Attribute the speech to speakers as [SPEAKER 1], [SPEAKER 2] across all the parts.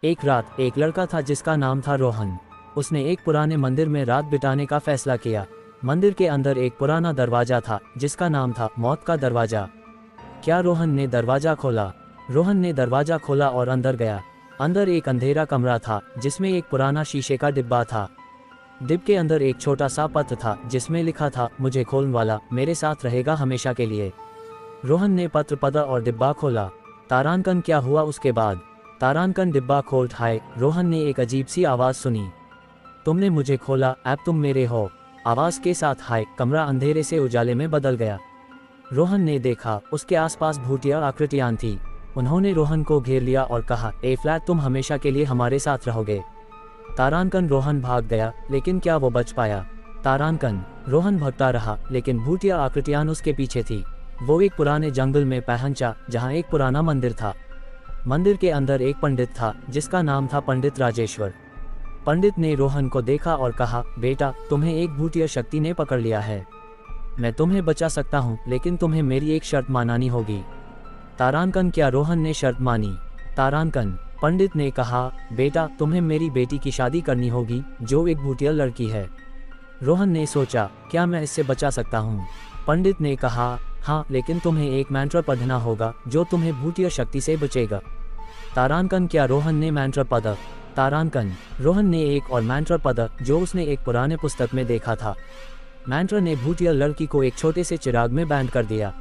[SPEAKER 1] एक रात एक लड़का था जिसका नाम था रोहन। उसने एक पुराने मंदिर में रात बिताने का फैसला किया। मंदिर के अंदर एक पुराना दरवाजा था जिसका नाम था मौत का दरवाजा। क्या रोहन ने दरवाजा खोला? रोहन ने दरवाजा खोला और अंदर गया। अंदर एक अंधेरा कमरा था जिसमें एक पुराना शीशे का डिब्बा था। डिब्बे के अंदर एक छोटा सा पत्र था जिसमें लिखा था, मुझे खोलने वाला मेरे साथ रहेगा हमेशा के लिए। रोहन ने पत्र पढ़ा और डिब्बा खोला। तारांकन क्या हुआ उसके बाद? तारांकन डिब्बा खोल उठाए। रोहन ने एक अजीब सी आवाज़ सुनी, तुमने मुझे खोला, अब तुम मेरे हो। आवाज़ के साथ हाय कमरा अंधेरे से उजाले में बदल गया। रोहन ने देखा उसके आसपास भूतिया आकृतियां थीं। उन्होंने रोहन को घेर लिया और कहा, ए फ्लैट तुम हमेशा के लिए हमारे साथ रहोगे। तारांकन रोहन भाग गया, लेकिन क्या वो बच पाया? तारांकन रोहन भगता रहा, लेकिन भूतिया आकृतियां उसके पीछे थी। वो एक पुराने जंगल में पहुंचा जहां एक पुराना मंदिर था। मंदिर के अंदर एक पंडित था जिसका नाम था पंडित राजेश्वर। पंडित ने रोहन को देखा और कहा, बेटा तुम्हें एक भूतिया शक्ति ने पकड़ लिया है। मैं तुम्हें बचा सकता हूँ, लेकिन तुम्हें मेरी एक शर्त माननी होगी। तारांकन क्या रोहन ने शर्त मानी? तारांकन पंडित ने कहा, बेटा तुम्हें मेरी बेटी की शादी करनी होगी जो एक भूतिया लड़की है। रोहन ने सोचा, क्या मैं इससे बचा सकता हूँ? पंडित ने कहा, हाँ, लेकिन तुम्हें एक मंत्र पढ़ना होगा जो तुम्हें भूतिया शक्ति से बचेगा। तारांकन क्या रोहन ने मंत्र पढ़ा? तारांकन रोहन ने एक और मंत्र पढ़ा जो उसने एक पुराने पुस्तक में देखा था। मंत्र ने भूतिया लड़की को एक छोटे से चिराग में बैंड कर दिया।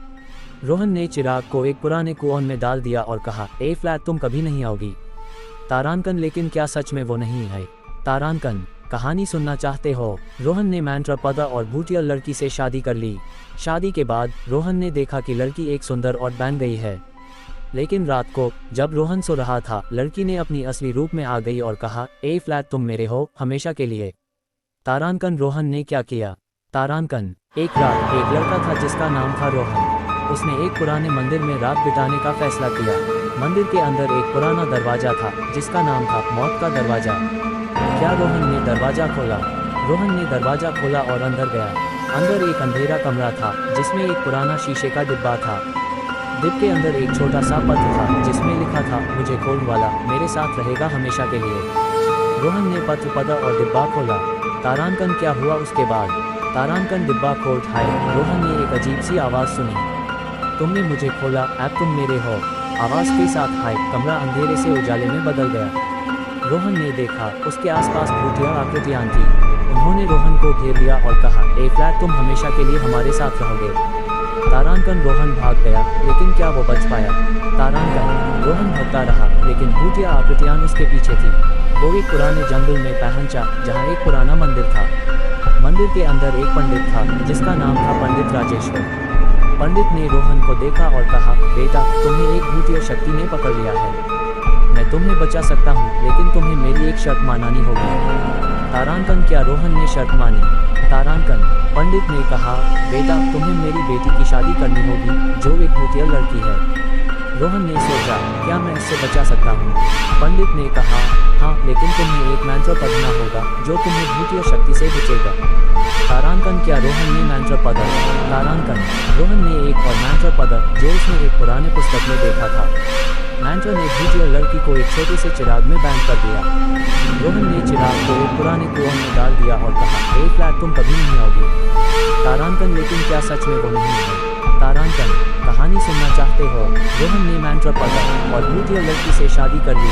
[SPEAKER 1] रोहन ने चिराग को एक पुराने कुआं में डाल दिया और कहा, ए फ्लैट तुम कभी नहीं आओगी। तारांकन लेकिन क्या सच में वो नहीं है? तारांकन कहानी सुनना चाहते हो? रोहन ने मंत्र पढ़ा और भूतिया लड़की से शादी कर ली। शादी के बाद रोहन ने देखा कि लड़की एक सुंदर और बन गई है। लेकिन रात को जब रोहन सो रहा था, लड़की ने अपनी असली रूप में आ गई और कहा, ए फ्लैट तुम मेरे हो हमेशा के लिए। तारांकन रोहन ने क्या किया? तारांकन एक रात एक लड़का था जिसका नाम था रोहन। उसने एक पुराने मंदिर में रात बिताने का फैसला किया। मंदिर के अंदर एक पुराना दरवाजा था जिसका नाम था मौत का दरवाजा। क्या रोहन ने दरवाजा खोला? रोहन ने दरवाजा खोला और अंदर गया। अंदर एक अंधेरा कमरा था जिसमें एक पुराना शीशे का डिब्बा था। डिब्बे के अंदर एक छोटा सा पत्र था जिसमें लिखा था, मुझे खोलने वाला मेरे साथ रहेगा हमेशा के लिए। रोहन ने पत्र पढ़ा और डिब्बा खोला। तारांकन क्या हुआ उसके बाद? तारांकन डिब्बा खोल उठाए। रोहन ने एक अजीब सी आवाज़ सुनी, तुमने मुझे खोला, अब तुम मेरे हो। आवाज़ के साथ हाय कमरा अंधेरे से उजाले में बदल गया। रोहन ने देखा उसके आसपास भूतिया आकृतियां थीं। उन्होंने रोहन को घेर लिया और कहा, ए फ्लैट तुम हमेशा के लिए हमारे साथ रहोगे। तारांकन रोहन भाग गया, लेकिन क्या वो बच पाया? तारांकन रोहन भगता रहा, लेकिन भूतिया आकृतियां उसके पीछे थी। वो एक पुराने जंगल में पहुंचा जहां एक पुराना मंदिर था। मंदिर के अंदर एक पंडित था जिसका नाम था पंडित राजेश्वर। पंडित ने रोहन को देखा और कहा, बेटा तुम्हें एक भूतिया शक्ति ने पकड़ लिया है। मैं तुम्हें बचा सकता हूँ, लेकिन तुम्हें मेरी एक शर्त माननी होगी। तारांकन क्या रोहन ने शर्त मानी? तारांकन पंडित ने कहा, बेटा तुम्हें मेरी बेटी की शादी करनी होगी जो एक भूतिया लड़की है। रोहन ने सोचा, क्या मैं इससे बचा सकता हूँ? पंडित ने कहा, हाँ, लेकिन तुम्हें एक मंत्र पढ़ना होगा जो तुम्हें भूतिया शक्ति से बचेगा। तारांकन क्या रोहन ने मंत्र पढ़ा? तारांकन रोहन ने एक और मंत्र पढ़ा जो उसने एक पुराने पुस्तक में देखा था। मंत्र ने भूतिया लड़की को एक छोटे से चिराग में बैंड कर दिया। रोहन ने चिराग को एक पुराने कुआं में डाल दिया और कहा, ए फ्लैट तुम कभी नहीं आओगी। तारांकन लेकिन क्या सच में वो नहीं है? तारांकन कहानी सुनना चाहते हो? रोहन ने मंत्र पढ़ा और भूतिया लड़की से शादी कर ली।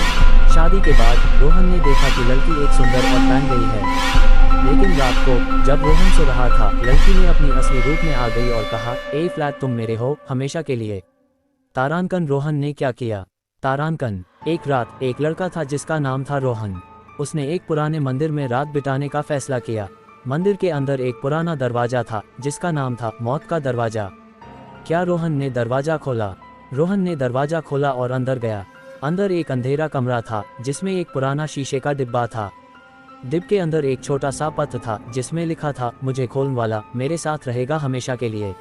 [SPEAKER 1] शादी के बाद रोहन ने देखा कि लड़की एक सुंदर और बन गई है। लेकिन रात को जब रोहन सो रहा था, लड़की ने अपनी असली रूप में आ गई और कहा, ए फ्लैट तुम मेरे हो हमेशा के लिए। तारांकन रोहन ने क्या किया? तारांकन एक रात एक लड़का था जिसका नाम था रोहन। उसने एक पुराने मंदिर में रात बिताने का फैसला किया। मंदिर के अंदर एक पुराना दरवाजा था जिसका नाम था मौत का दरवाजा। क्या रोहन ने दरवाजा खोला? रोहन ने दरवाजा खोला और अंदर गया। अंदर एक अंधेरा कमरा था जिसमें एक पुराना शीशे का डिब्बा था। डिब्बे के अंदर एक छोटा सा पत्र था जिसमें लिखा था, मुझे खोलने वाला मेरे साथ रहेगा हमेशा के लिए।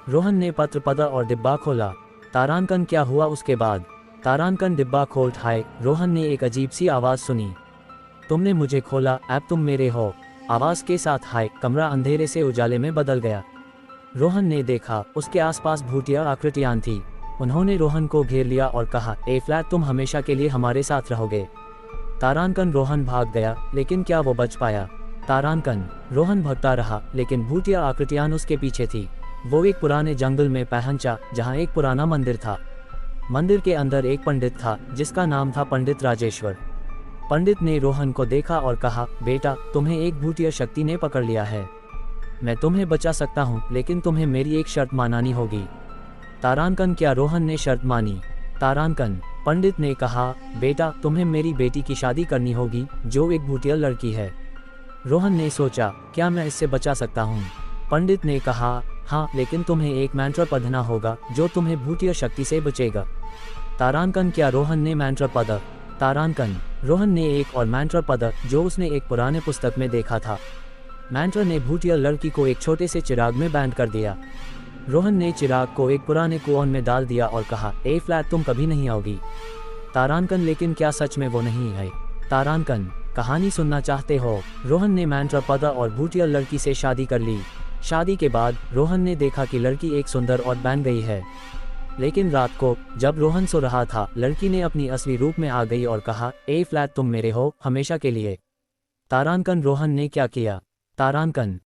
[SPEAKER 1] रोहन ने पत्र पढ़ा और डिब्बा खोला। तारांकन क्या हुआ उसके बाद? तारांकन डिब्बा खोल उठाए। रोहन ने एक अजीब सी आवाज़ सुनी, तुमने मुझे खोला, अब तुम मेरे हो। आवाज़ के साथ हाय कमरा अंधेरे से उजाले में बदल गया। रोहन ने देखा उसके आसपास भूतिया आकृतियां थीं। उन्होंने रोहन को घेर लिया और कहा, ए फ्लैट तुम हमेशा के लिए हमारे साथ रहोगे। तारांकन रोहन भाग गया, लेकिन क्या वो बच पाया? तारांकन रोहन भगता रहा, लेकिन भूतिया आकृतियां उसके पीछे थी। वो एक पुराने जंगल में पहुंचा जहां एक पुराना मंदिर था। मंदिर के अंदर एक पंडित था जिसका नाम था पंडित राजेश्वर। पंडित ने रोहन को देखा और कहा, बेटा, तुम्हें एक भूतिया शक्ति ने पकड़ लिया है। मैं तुम्हें बचा सकता हूँ, लेकिन तुम्हें मेरी एक शर्त माननी होगी। तारांकन क्या रोहन ने शर्त मानी? तारांकन पंडित ने कहा, बेटा, तुम्हें मेरी बेटी की शादी करनी होगी जो एक भूतिया लड़की है। रोहन ने सोचा, क्या मैं इससे बचा सकता हूँ? पंडित ने कहा, हाँ, लेकिन तुम्हें एक मंत्र पढ़ना होगा जो तुम्हें भूतिया शक्ति से बचेगा। तारांकन क्या रोहन ने मंत्र पढ़ा? तारांकन रोहन ने एक और मंत्र पढ़ा जो उसने एक पुराने पुस्तक में देखा था। मंत्र ने भूतिया लड़की को एक छोटे से चिराग में बैंड कर दिया। रोहन ने चिराग को एक पुराने कुआं में डाल दिया और कहा, ए फ्लैट, तुम कभी नहीं आओगी। तारांकन लेकिन क्या सच में वो नहीं है? तारांकन कहानी सुनना चाहते हो? रोहन ने मंत्र पढ़ा और भूतिया लड़की से शादी कर ली। शादी के बाद रोहन ने देखा कि लड़की एक सुंदर और बन गई है। लेकिन रात को जब रोहन सो रहा था, लड़की ने अपनी असली रूप में आ गई और कहा, ए फ्लैट, तुम मेरे हो हमेशा के लिए। तारांकन रोहन ने क्या किया? तारांकन